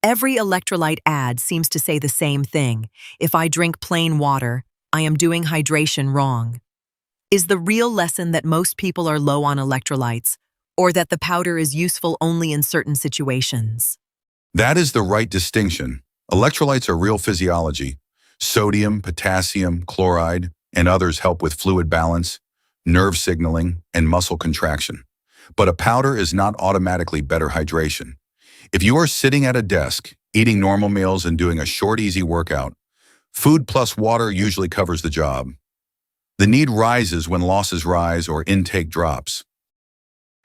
Every electrolyte ad seems to say the same thing. If I drink plain water, I am doing hydration wrong. Is the real lesson that most people are low on electrolytes, or that the powder is useful only in certain situations? That is the right distinction. Electrolytes are real physiology. Sodium, potassium, chloride, and others help with fluid balance, nerve signaling, and muscle contraction. But a powder is not automatically better hydration. If you are sitting at a desk, eating normal meals and doing a short, easy workout, food plus water usually covers the job. The need rises when losses rise or intake drops.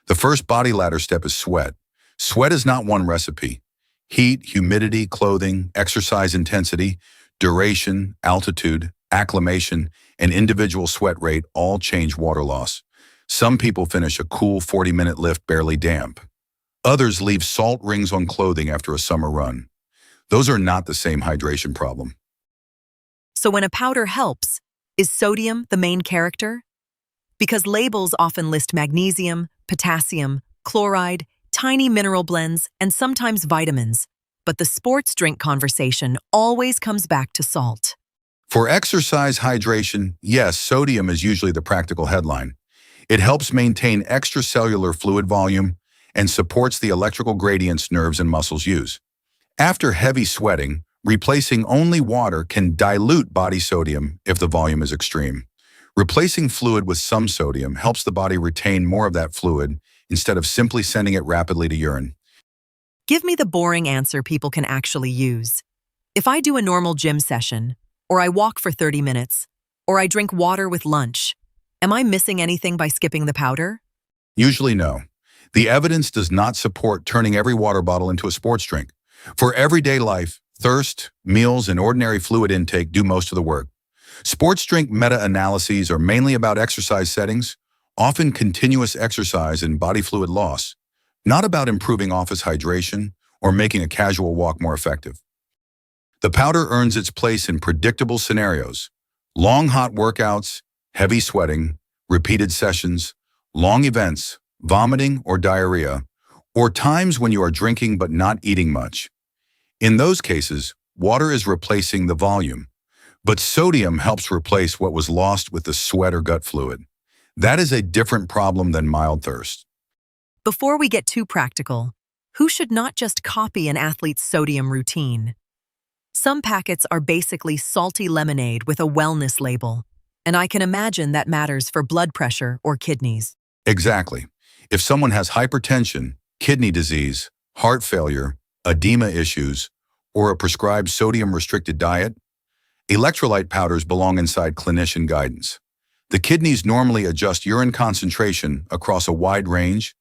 The first body ladder step is sweat. Sweat is not one recipe. Heat, humidity, clothing, exercise intensity, duration, altitude, acclimation, and individual sweat rate all change water loss. Some people finish a cool 40-minute lift barely damp. Others leave salt rings on clothing after a summer run. Those are not the same hydration problem. So when a powder helps, is sodium the main character? Because labels often list magnesium, potassium, chloride, tiny mineral blends, and sometimes vitamins, but the sports drink conversation always comes back to salt. For exercise hydration, yes, sodium is usually the practical headline. It helps maintain extracellular fluid volume and supports the electrical gradients nerves and muscles use. After heavy sweating, replacing only water can dilute body sodium if the volume is extreme. Replacing fluid with some sodium helps the body retain more of that fluid instead of simply sending it rapidly to urine. Give me the boring answer people can actually use. If I do a normal gym session, or I walk for 30 minutes, or I drink water with lunch, am I missing anything by skipping the powder? Usually no. The evidence does not support turning every water bottle into a sports drink. For everyday life, thirst, meals, and ordinary fluid intake do most of the work. Sports drink meta-analyses are mainly about exercise settings, often continuous exercise and body fluid loss, not about improving office hydration or making a casual walk more effective. The powder earns its place in predictable scenarios: long hot workouts, heavy sweating, repeated sessions, long events, vomiting or diarrhea, or times when you are drinking but not eating much. In those cases, water is replacing the volume, but sodium helps replace what was lost with the sweat or gut fluid. That is a different problem than mild thirst. Before we get too practical, who should not just copy an athlete's sodium routine? Some packets are basically salty lemonade with a wellness label, and I can imagine that matters for blood pressure or kidneys. Exactly. If someone has hypertension, kidney disease, heart failure, edema issues, or a prescribed sodium-restricted diet, electrolyte powders belong inside clinician guidance. The kidneys normally adjust urine concentration across a wide range,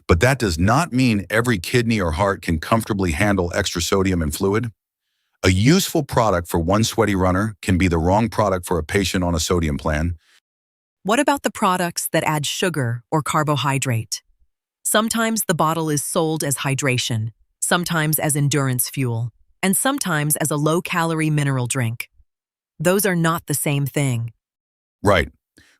but that does not mean every kidney or heart can comfortably handle extra sodium and fluid. A useful product for one sweaty runner can be the wrong product for a patient on a sodium plan. What about the products that add sugar or carbohydrate? Sometimes the bottle is sold as hydration, sometimes as endurance fuel, and sometimes as a low-calorie mineral drink. Those are not the same thing. Right.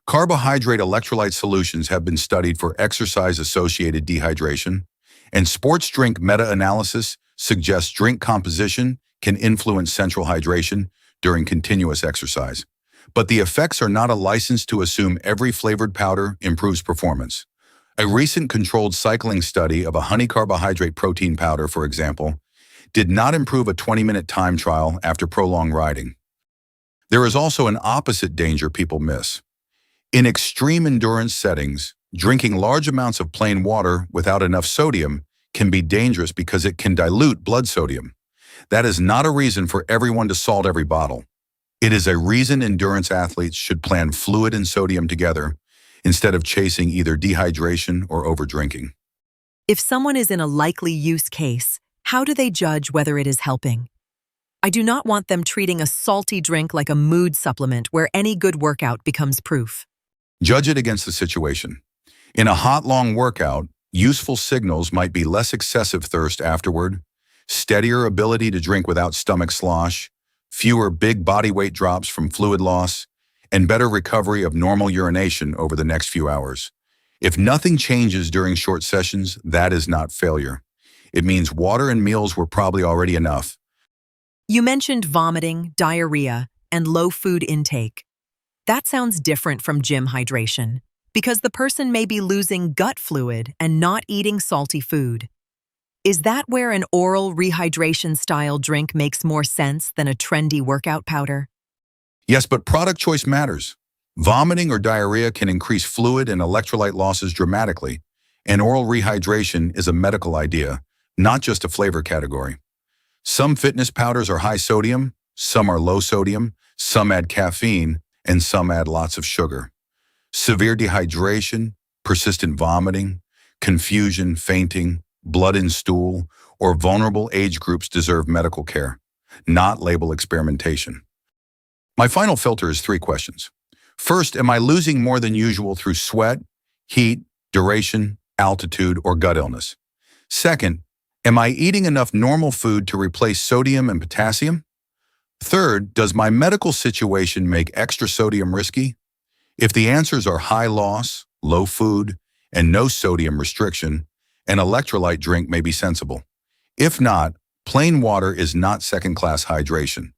Carbohydrate-electrolyte solutions have been studied for exercise-associated dehydration, and sports drink meta-analysis suggests drink composition can influence central hydration during continuous exercise. But the effects are not a license to assume every flavored powder improves performance. A recent controlled cycling study of a honey carbohydrate protein powder, for example, did not improve a 20-minute time trial after prolonged riding. There is also an opposite danger people miss. In extreme endurance settings, drinking large amounts of plain water without enough sodium can be dangerous because it can dilute blood sodium. That is not a reason for everyone to salt every bottle. It is a reason endurance athletes should plan fluid and sodium together instead of chasing either dehydration or overdrinking. If someone is in a likely use case, how do they judge whether it is helping? I do not want them treating a salty drink like a mood supplement where any good workout becomes proof. Judge it against the situation. In a hot, long workout, useful signals might be less excessive thirst afterward, steadier ability to drink without stomach slosh, fewer big body weight drops from fluid loss, and better recovery of normal urination over the next few hours. If nothing changes during short sessions, that is not failure. It means water and meals were probably already enough. You mentioned vomiting, diarrhea, and low food intake. That sounds different from gym hydration, because the person may be losing gut fluid and not eating salty food. Is that where an oral rehydration-style drink makes more sense than a trendy workout powder? Yes, but product choice matters. Vomiting or diarrhea can increase fluid and electrolyte losses dramatically, and oral rehydration is a medical idea, not just a flavor category. Some fitness powders are high sodium, some are low sodium, some add caffeine, and some add lots of sugar. Severe dehydration, persistent vomiting, confusion, fainting, blood in stool, or vulnerable age groups deserve medical care, not label experimentation. My final filter is 3 questions. First, am I losing more than usual through sweat, heat, duration, altitude, or gut illness? Second, am I eating enough normal food to replace sodium and potassium? Third, does my medical situation make extra sodium risky? If the answers are high loss, low food, and no sodium restriction, an electrolyte drink may be sensible. If not, plain water is not second-class hydration.